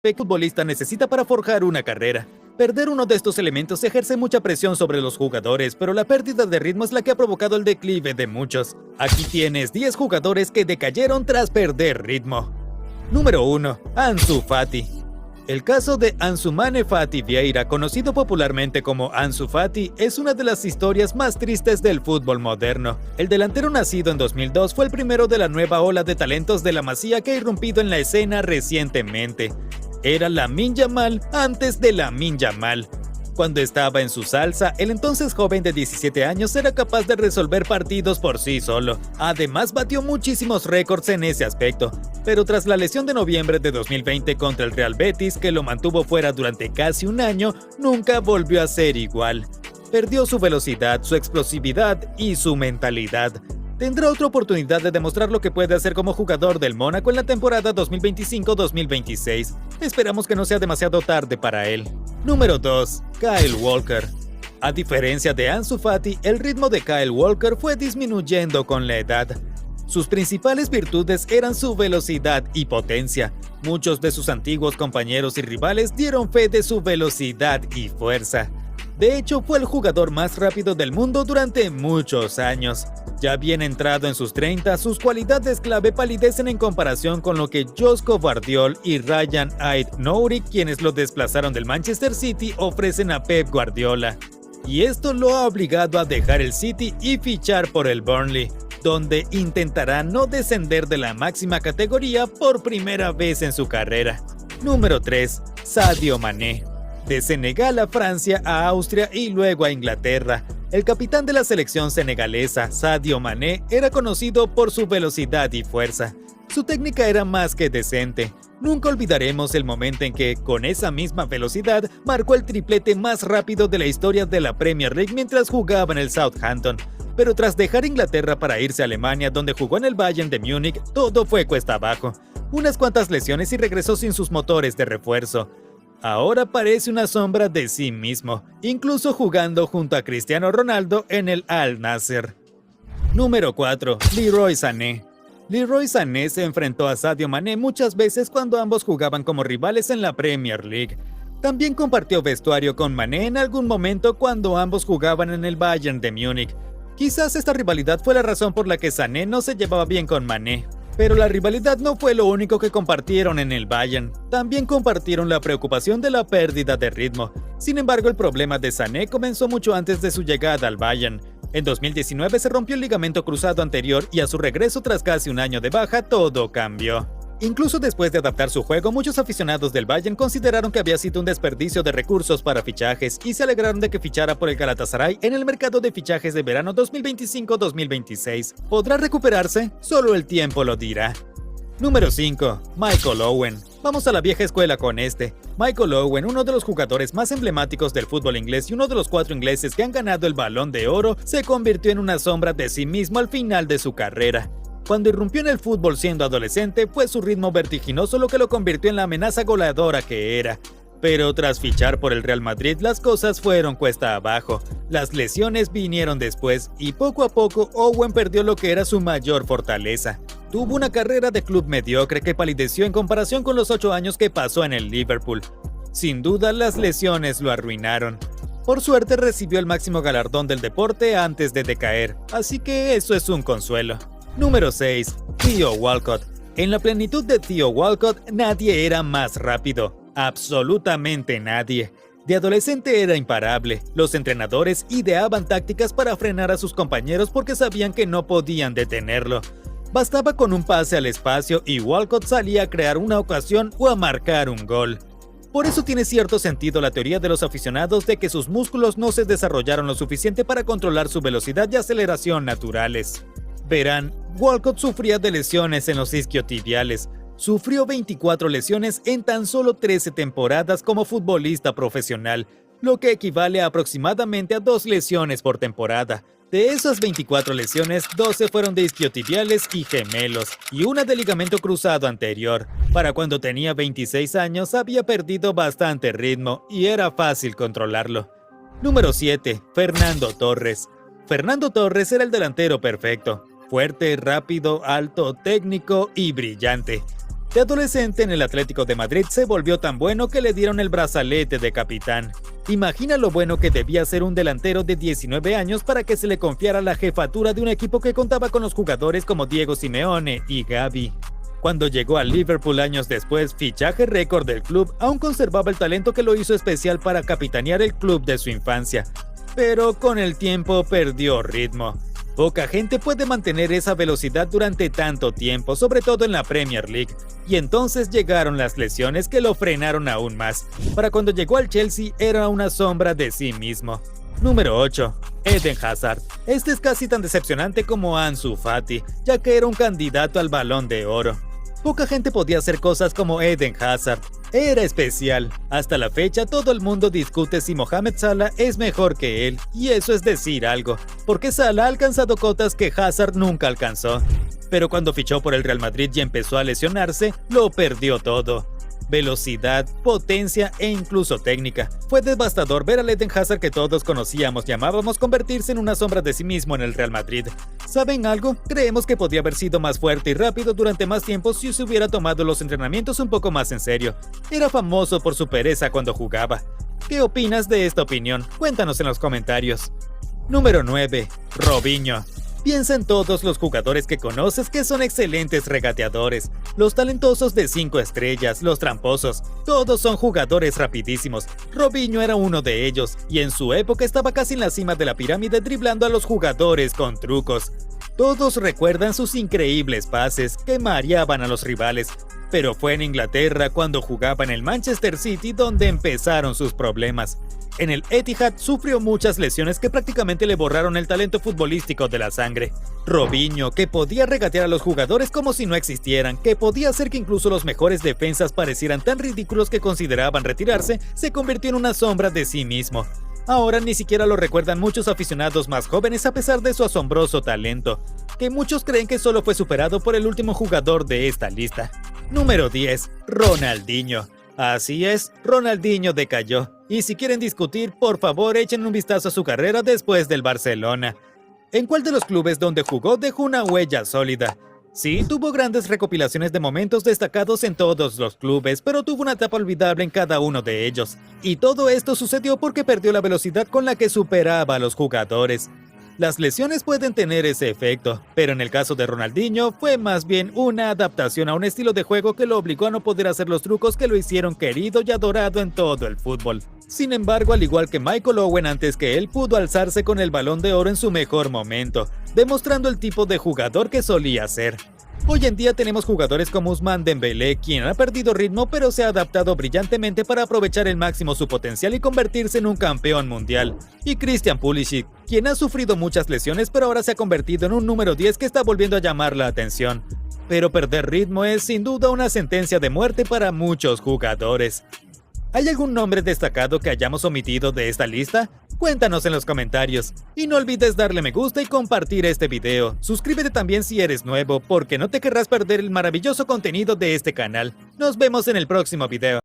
aspecto que un futbolista necesita para forjar una carrera. Perder uno de estos elementos ejerce mucha presión sobre los jugadores, pero la pérdida de ritmo es la que ha provocado el declive de muchos. Aquí tienes 10 jugadores que decayeron tras perder ritmo. Número 1. Ansu Fati. El caso de Ansoumana Fati Vieira, conocido popularmente como Ansu Fati, es una de las historias más tristes del fútbol moderno. El delantero nacido en 2002 fue el primero de la nueva ola de talentos de la Masía que ha irrumpido en la escena recientemente. Era Lamine Yamal antes de Lamine Yamal. Cuando estaba en su salsa, el entonces joven de 17 años era capaz de resolver partidos por sí solo. Además, batió muchísimos récords en ese aspecto. Pero tras la lesión de noviembre de 2020 contra el Real Betis, que lo mantuvo fuera durante casi un año, nunca volvió a ser igual. Perdió su velocidad, su explosividad y su mentalidad. Tendrá otra oportunidad de demostrar lo que puede hacer como jugador del Mónaco en la temporada 2025-2026. Esperamos que no sea demasiado tarde para él. Número 2. Kyle Walker. A diferencia de Ansu Fati, el ritmo de Kyle Walker fue disminuyendo con la edad. Sus principales virtudes eran su velocidad y potencia. Muchos de sus antiguos compañeros y rivales dieron fe de su velocidad y fuerza. De hecho, fue el jugador más rápido del mundo durante muchos años. Ya bien entrado en sus 30, sus cualidades clave palidecen en comparación con lo que Joško Gvardiol y Rayan Ait-Nouri, quienes lo desplazaron del Manchester City, ofrecen a Pep Guardiola. Y esto lo ha obligado a dejar el City y fichar por el Burnley, donde intentará no descender de la máxima categoría por primera vez en su carrera. Número 3. Sadio Mané. De Senegal a Francia, a Austria y luego a Inglaterra, el capitán de la selección senegalesa, Sadio Mané, era conocido por su velocidad y fuerza. Su técnica era más que decente. Nunca olvidaremos el momento en que, con esa misma velocidad, marcó el triplete más rápido de la historia de la Premier League mientras jugaba en el Southampton. Pero tras dejar Inglaterra para irse a Alemania, donde jugó en el Bayern de Múnich, todo fue cuesta abajo. Unas cuantas lesiones y regresó sin sus motores de refuerzo. Ahora parece una sombra de sí mismo, incluso jugando junto a Cristiano Ronaldo en el Al-Nassr. Número 4. Leroy Sané. Leroy Sané se enfrentó a Sadio Mané muchas veces cuando ambos jugaban como rivales en la Premier League. También compartió vestuario con Mané en algún momento cuando ambos jugaban en el Bayern de Múnich. Quizás esta rivalidad fue la razón por la que Sané no se llevaba bien con Mané. Pero la rivalidad no fue lo único que compartieron en el Bayern. También compartieron la preocupación de la pérdida de ritmo. Sin embargo, el problema de Sané comenzó mucho antes de su llegada al Bayern. En 2019 se rompió el ligamento cruzado anterior y a su regreso tras casi un año de baja, todo cambió. Incluso después de adaptar su juego, muchos aficionados del Bayern consideraron que había sido un desperdicio de recursos para fichajes y se alegraron de que fichara por el Galatasaray en el mercado de fichajes de verano 2025-2026. ¿Podrá recuperarse? Solo el tiempo lo dirá. Número 5. Michael Owen. Vamos a la vieja escuela con este. Michael Owen, uno de los jugadores más emblemáticos del fútbol inglés y uno de los 4 ingleses que han ganado el Balón de Oro, se convirtió en una sombra de sí mismo al final de su carrera. Cuando irrumpió en el fútbol siendo adolescente, fue su ritmo vertiginoso lo que lo convirtió en la amenaza goleadora que era. Pero tras fichar por el Real Madrid, las cosas fueron cuesta abajo. Las lesiones vinieron después y poco a poco Owen perdió lo que era su mayor fortaleza. Tuvo una carrera de club mediocre que palideció en comparación con los 8 años que pasó en el Liverpool. Sin duda, las lesiones lo arruinaron. Por suerte recibió el máximo galardón del deporte antes de decaer, así que eso es un consuelo. Número 6. Theo Walcott. En la plenitud de Theo Walcott, nadie era más rápido. Absolutamente nadie. De adolescente era imparable. Los entrenadores ideaban tácticas para frenar a sus compañeros porque sabían que no podían detenerlo. Bastaba con un pase al espacio y Walcott salía a crear una ocasión o a marcar un gol. Por eso tiene cierto sentido la teoría de los aficionados de que sus músculos no se desarrollaron lo suficiente para controlar su velocidad y aceleración naturales. Verán, Walcott sufría de lesiones en los isquiotibiales. Sufrió 24 lesiones en tan solo 13 temporadas como futbolista profesional, lo que equivale a aproximadamente a 2 lesiones por temporada. De esas 24 lesiones, 12 fueron de isquiotibiales y gemelos, y una de ligamento cruzado anterior. Para cuando tenía 26 años había perdido bastante ritmo y era fácil controlarlo. Número 7. Fernando Torres. Fernando Torres era el delantero perfecto. Fuerte, rápido, alto, técnico y brillante. De adolescente en el Atlético de Madrid se volvió tan bueno que le dieron el brazalete de capitán. Imagina lo bueno que debía ser un delantero de 19 años para que se le confiara la jefatura de un equipo que contaba con los jugadores como Diego Simeone y Gavi. Cuando llegó al Liverpool años después, fichaje récord del club, aún conservaba el talento que lo hizo especial para capitanear el club de su infancia. Pero con el tiempo perdió ritmo. Poca gente puede mantener esa velocidad durante tanto tiempo, sobre todo en la Premier League. Y entonces llegaron las lesiones que lo frenaron aún más. Para cuando llegó al Chelsea era una sombra de sí mismo. Número 8. Eden Hazard. Este es casi tan decepcionante como Ansu Fati, ya que era un candidato al Balón de Oro. Poca gente podía hacer cosas como Eden Hazard. Era especial. Hasta la fecha todo el mundo discute si Mohamed Salah es mejor que él, y eso es decir algo, porque Salah ha alcanzado cotas que Hazard nunca alcanzó. Pero cuando fichó por el Real Madrid y empezó a lesionarse, lo perdió todo. Velocidad, potencia e incluso técnica. Fue devastador ver al Eden Hazard que todos conocíamos y amábamos convertirse en una sombra de sí mismo en el Real Madrid. ¿Saben algo? Creemos que podría haber sido más fuerte y rápido durante más tiempo si se hubiera tomado los entrenamientos un poco más en serio. Era famoso por su pereza cuando jugaba. ¿Qué opinas de esta opinión? Cuéntanos en los comentarios. Número 9. Robinho. Piensa en todos los jugadores que conoces que son excelentes regateadores, los talentosos de 5 estrellas, los tramposos, todos son jugadores rapidísimos. Robinho era uno de ellos, y en su época estaba casi en la cima de la pirámide driblando a los jugadores con trucos. Todos recuerdan sus increíbles pases que mareaban a los rivales, pero fue en Inglaterra cuando jugaba en el Manchester City donde empezaron sus problemas. En el Etihad sufrió muchas lesiones que prácticamente le borraron el talento futbolístico de la sangre. Robinho, que podía regatear a los jugadores como si no existieran, que podía hacer que incluso los mejores defensas parecieran tan ridículos que consideraban retirarse, se convirtió en una sombra de sí mismo. Ahora ni siquiera lo recuerdan muchos aficionados más jóvenes a pesar de su asombroso talento, que muchos creen que solo fue superado por el último jugador de esta lista. Número 10. Ronaldinho. Así es, Ronaldinho decayó. Y si quieren discutir, por favor echen un vistazo a su carrera después del Barcelona. ¿En cuál de los clubes donde jugó dejó una huella sólida? Sí, tuvo grandes recopilaciones de momentos destacados en todos los clubes, pero tuvo una etapa olvidable en cada uno de ellos. Y todo esto sucedió porque perdió la velocidad con la que superaba a los jugadores. Las lesiones pueden tener ese efecto, pero en el caso de Ronaldinho fue más bien una adaptación a un estilo de juego que lo obligó a no poder hacer los trucos que lo hicieron querido y adorado en todo el fútbol. Sin embargo, al igual que Michael Owen antes que él, pudo alzarse con el Balón de Oro en su mejor momento, demostrando el tipo de jugador que solía ser. Hoy en día tenemos jugadores como Ousmane Dembélé, quien ha perdido ritmo pero se ha adaptado brillantemente para aprovechar al máximo su potencial y convertirse en un campeón mundial. Y Christian Pulisic, quien ha sufrido muchas lesiones pero ahora se ha convertido en un número 10 que está volviendo a llamar la atención. Pero perder ritmo es sin duda una sentencia de muerte para muchos jugadores. ¿Hay algún nombre destacado que hayamos omitido de esta lista? Cuéntanos en los comentarios. Y no olvides darle me gusta y compartir este video. Suscríbete también si eres nuevo, porque no te querrás perder el maravilloso contenido de este canal. Nos vemos en el próximo video.